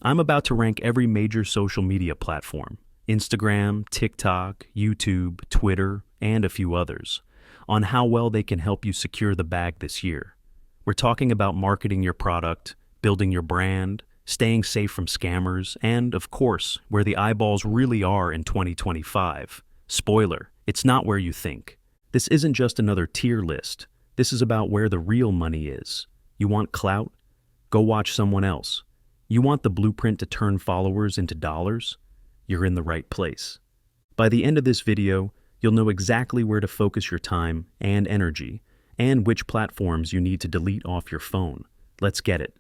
I'm about to rank every major social media platform Instagram, TikTok, YouTube, Twitter, and a few others on how well they can help you secure the bag this year. We're talking about marketing your product, building your brand, staying safe from scammers, and, of course, where the eyeballs really are in 2025. Spoiler, it's not where you think. This isn't just another tier list. This is about where the real money is. You want clout? Go watch someone else. You want the blueprint to turn followers into dollars? You're in the right place. By the end of this video, you'll know exactly where to focus your time and energy, and which platforms you need to delete off your phone. Let's get it.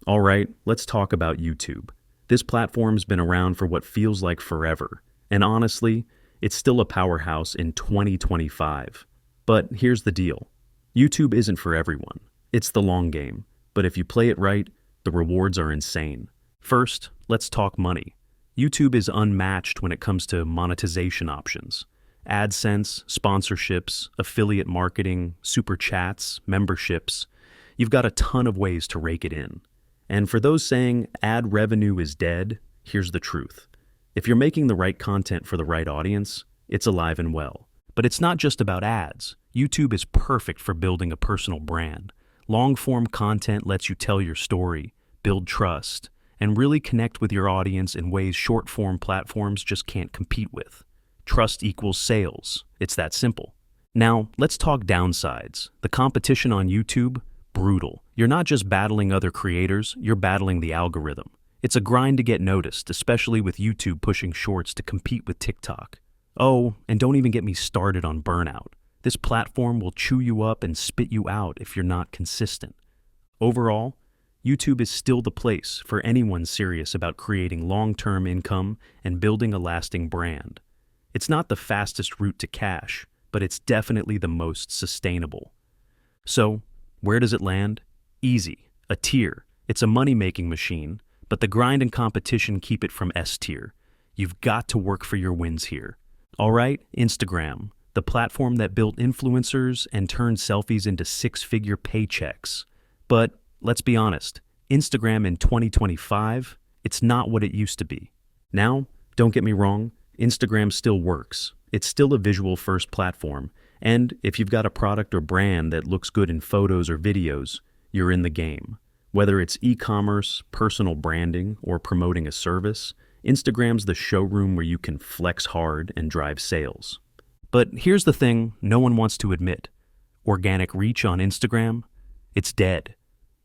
All right, let's talk about YouTube. This platform's been around for what feels like forever, and honestly, it's still a powerhouse in 2025. But here's the deal. YouTube isn't for everyone. It's the long game, but if you play it right, the rewards are insane. First, let's talk money. YouTube is unmatched when it comes to monetization options. AdSense, sponsorships, affiliate marketing, super chats, memberships. You've got a ton of ways to rake it in. And for those saying ad revenue is dead, here's the truth. If you're making the right content for the right audience, it's alive and well. But it's not just about ads. YouTube is perfect for building a personal brand. Long-form content lets you tell your story, build trust, and really connect with your audience in ways short-form platforms just can't compete with. Trust equals sales. It's that simple. Now, let's talk downsides. The competition on YouTube? Brutal. You're not just battling other creators, you're battling the algorithm. It's a grind to get noticed, especially with YouTube pushing shorts to compete with TikTok. Oh, and don't even get me started on burnout. This platform will chew you up and spit you out if you're not consistent. Overall, YouTube is still the place for anyone serious about creating long-term income and building a lasting brand. It's not the fastest route to cash, but it's definitely the most sustainable. So, where does it land? Easy. A tier. It's a money-making machine, but the grind and competition keep it from S tier. You've got to work for your wins here. All right, Instagram, the platform that built influencers and turned selfies into six-figure paychecks. But let's be honest, Instagram in 2025, it's not what it used to be. Now, don't get me wrong, Instagram still works. It's still a visual-first platform, and if you've got a product or brand that looks good in photos or videos, you're in the game. Whether it's e-commerce, personal branding, or promoting a service, Instagram's the showroom where you can flex hard and drive sales. But here's the thing no one wants to admit. Organic reach on Instagram? It's dead.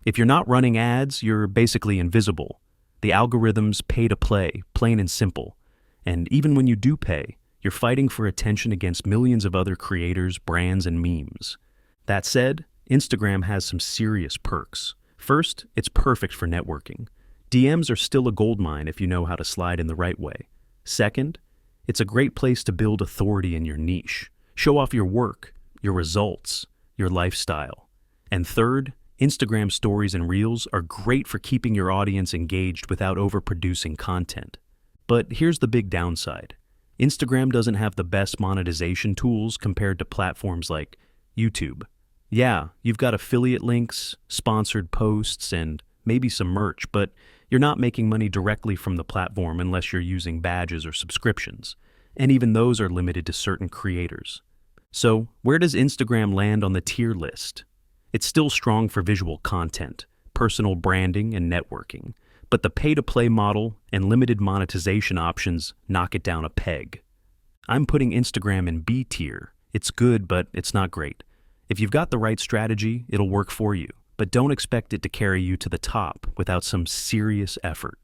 If you're not running ads, you're basically invisible. The algorithms pay to play, plain and simple. And even when you do pay, you're fighting for attention against millions of other creators, brands, and memes. That said, Instagram has some serious perks. First, it's perfect for networking. DMs are still a goldmine if you know how to slide in the right way. Second, it's a great place to build authority in your niche. Show off your work, your results, your lifestyle. And third, Instagram stories and reels are great for keeping your audience engaged without overproducing content. But here's the big downside. Instagram doesn't have the best monetization tools compared to platforms like YouTube. Yeah, you've got affiliate links, sponsored posts, and maybe some merch, but you're not making money directly from the platform unless you're using badges or subscriptions, and even those are limited to certain creators. So, where does Instagram land on the tier list? It's still strong for visual content, personal branding, and networking, but the pay-to-play model and limited monetization options knock it down a peg. I'm putting Instagram in B tier. It's good, but it's not great. If you've got the right strategy, it'll work for you, but don't expect it to carry you to the top without some serious effort.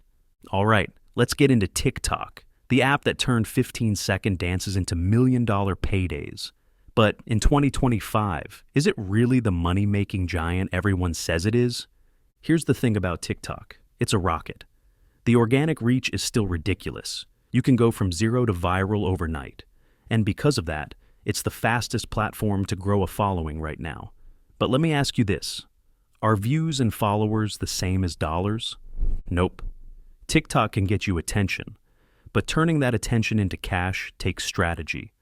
All right, let's get into TikTok, the app that turned 15-second dances into million-dollar paydays. But in 2025, is it really the money-making giant everyone says it is? Here's the thing about TikTok. It's a rocket. The organic reach is still ridiculous. You can go from zero to viral overnight. And because of that, it's the fastest platform to grow a following right now. But let me ask you this. Are views and followers the same as dollars? Nope. TikTok can get you attention, but turning that attention into cash takes strategy.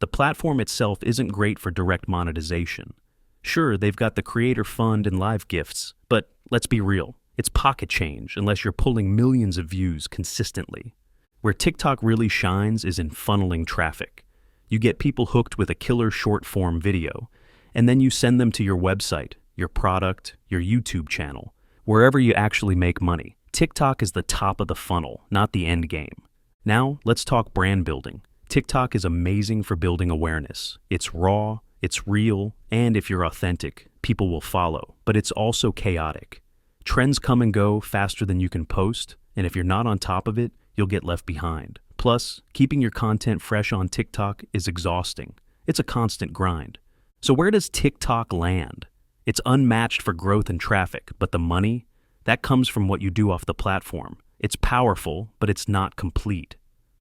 The platform itself isn't great for direct monetization. Sure, they've got the creator fund and live gifts, but let's be real. It's pocket change unless you're pulling millions of views consistently. Where TikTok really shines is in funneling traffic. You get people hooked with a killer short-form video, and then you send them to your website, your product, your YouTube channel, wherever you actually make money. TikTok is the top of the funnel, not the end game. Now, let's talk brand building. TikTok is amazing for building awareness. It's raw, it's real, and if you're authentic, people will follow. But it's also chaotic. Trends come and go faster than you can post, and if you're not on top of it, you'll get left behind. Plus, keeping your content fresh on TikTok is exhausting. It's a constant grind. So where does TikTok land? It's unmatched for growth and traffic, but the money? That comes from what you do off the platform. It's powerful, but it's not complete.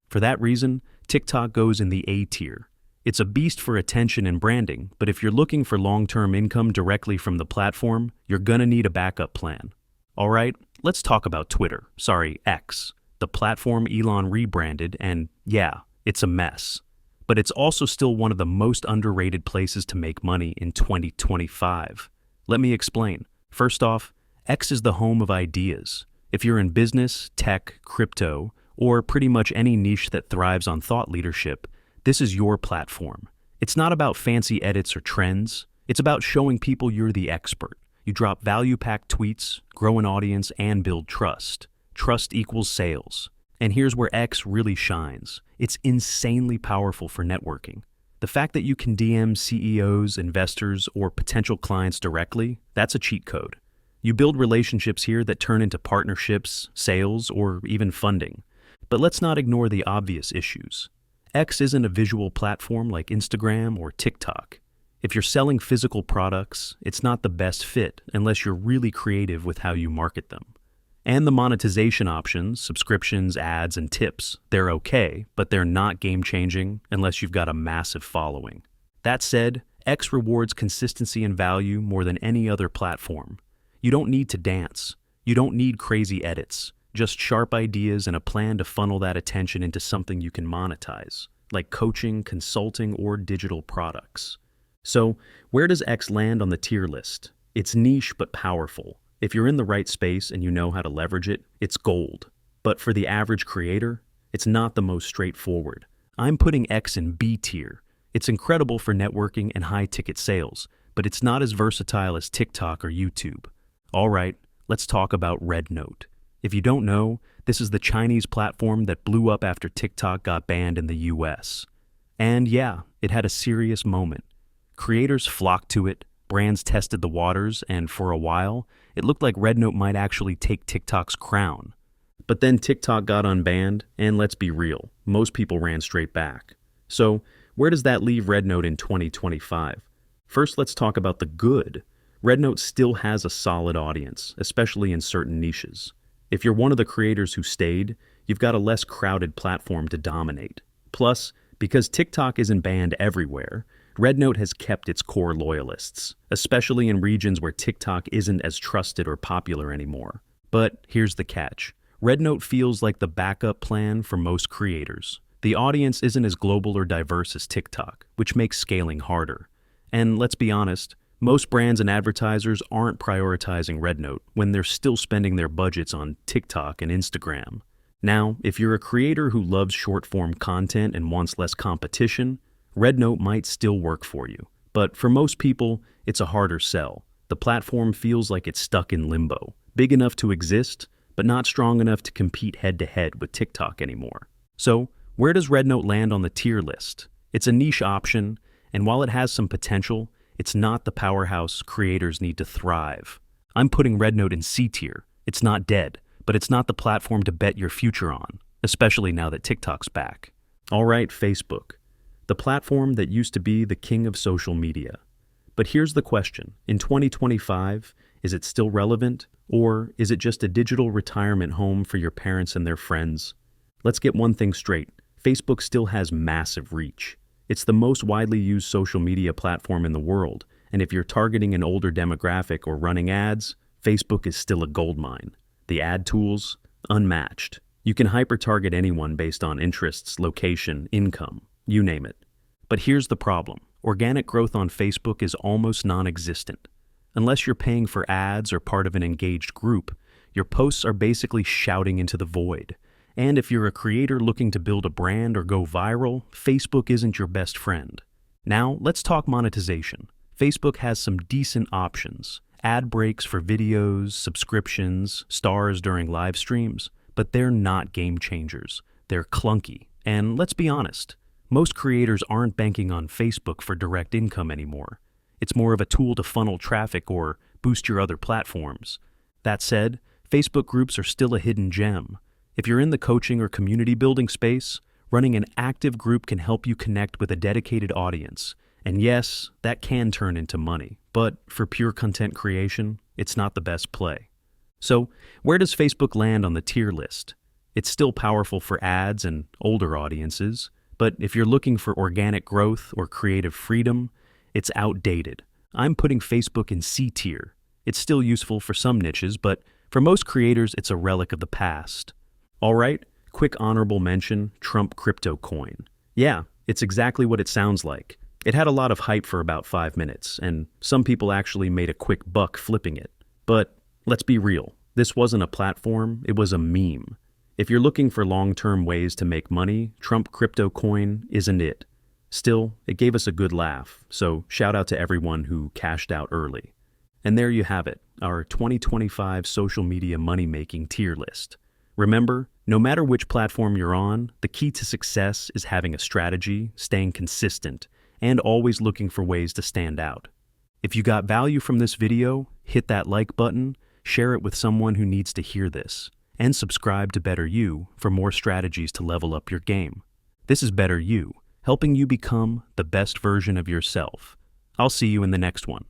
For that reason, TikTok goes in the A tier. It's a beast for attention and branding, but if you're looking for long-term income directly from the platform, you're gonna need a backup plan. All right, let's talk about X. The platform Elon rebranded, and yeah, it's a mess. But it's also still one of the most underrated places to make money in 2025. Let me explain. First off, X is the home of ideas. If you're in business, tech, crypto, or pretty much any niche that thrives on thought leadership, this is your platform. It's not about fancy edits or trends. It's about showing people you're the expert. You drop value-packed tweets, grow an audience, and build trust. Trust equals sales. And here's where X really shines. It's insanely powerful for networking. The fact that you can DM CEOs, investors, or potential clients directly, that's a cheat code. You build relationships here that turn into partnerships, sales, or even funding. But let's not ignore the obvious issues. X isn't a visual platform like Instagram or TikTok. If you're selling physical products, it's not the best fit unless you're really creative with how you market them. And the monetization options, subscriptions, ads, and tips, they're okay, but they're not game-changing unless you've got a massive following. That said, X rewards consistency and value more than any other platform. You don't need to dance. You don't need crazy edits. Just sharp ideas and a plan to funnel that attention into something you can monetize, like coaching, consulting, or digital products. So, where does X land on the tier list? It's niche but powerful. If you're in the right space and you know how to leverage it, it's gold. But for the average creator, it's not the most straightforward. I'm putting X in B tier. It's incredible for networking and high-ticket sales, but it's not as versatile as TikTok or YouTube. All right, let's talk about Rednote. If you don't know, this is the Chinese platform that blew up after TikTok got banned in the US. And yeah, it had a serious moment. Creators flocked to it, brands tested the waters, and for a while, it looked like Rednote might actually take TikTok's crown. But then TikTok got unbanned, and let's be real, most people ran straight back. So, where does that leave Rednote in 2025? First, let's talk about the good. Rednote still has a solid audience, especially in certain niches. If you're one of the creators who stayed, you've got a less crowded platform to dominate. Plus, because TikTok isn't banned everywhere, Rednote has kept its core loyalists, especially in regions where TikTok isn't as trusted or popular anymore. But here's the catch. Rednote feels like the backup plan for most creators. The audience isn't as global or diverse as TikTok, which makes scaling harder. And let's be honest, most brands and advertisers aren't prioritizing Rednote when they're still spending their budgets on TikTok and Instagram. Now, if you're a creator who loves short-form content and wants less competition, Rednote might still work for you. But for most people, it's a harder sell. The platform feels like it's stuck in limbo, big enough to exist, but not strong enough to compete head-to-head with TikTok anymore. So, where does Rednote land on the tier list? It's a niche option, and while it has some potential, it's not the powerhouse creators need to thrive. I'm putting Rednote in C tier. It's not dead, but it's not the platform to bet your future on, especially now that TikTok's back. All right, Facebook. The platform that used to be the king of social media. But here's the question. In 2025, is it still relevant? Or is it just a digital retirement home for your parents and their friends? Let's get one thing straight. Facebook still has massive reach. It's the most widely used social media platform in the world, and if you're targeting an older demographic or running ads, Facebook is still a goldmine. The ad tools, unmatched. You can hyper-target anyone based on interests, location, income, you name it. But here's the problem. Organic growth on Facebook is almost non-existent. Unless you're paying for ads or part of an engaged group, Your posts are basically shouting into the void. And if you're a creator looking to build a brand or go viral, Facebook isn't your best friend. Now, let's talk monetization. Facebook has some decent options. Ad breaks for videos, subscriptions, stars during live streams, but they're not game changers. They're clunky. And let's be honest, most creators aren't banking on Facebook for direct income anymore. It's more of a tool to funnel traffic or boost your other platforms. That said, Facebook groups are still a hidden gem. If you're in the coaching or community building space, running an active group can help you connect with a dedicated audience. And yes, that can turn into money, but for pure content creation, it's not the best play. So, where does Facebook land on the tier list? It's still powerful for ads and older audiences, but if you're looking for organic growth or creative freedom, it's outdated. I'm putting Facebook in C tier. It's still useful for some niches, but for most creators, it's a relic of the past. All right, quick honorable mention, Trump crypto coin. Yeah, it's exactly what it sounds like. It had a lot of hype for about 5 minutes, and some people actually made a quick buck flipping it. But let's be real, this wasn't a platform, it was a meme. If you're looking for long-term ways to make money, Trump crypto coin isn't it. Still, it gave us a good laugh, so shout out to everyone who cashed out early. And there you have it, our 2025 social media money-making tier list. Remember, no matter which platform you're on, the key to success is having a strategy, staying consistent, and always looking for ways to stand out. If you got value from this video, hit that like button, share it with someone who needs to hear this, and subscribe to Better You for more strategies to level up your game. This is Better You, helping you become the best version of yourself. I'll see you in the next one.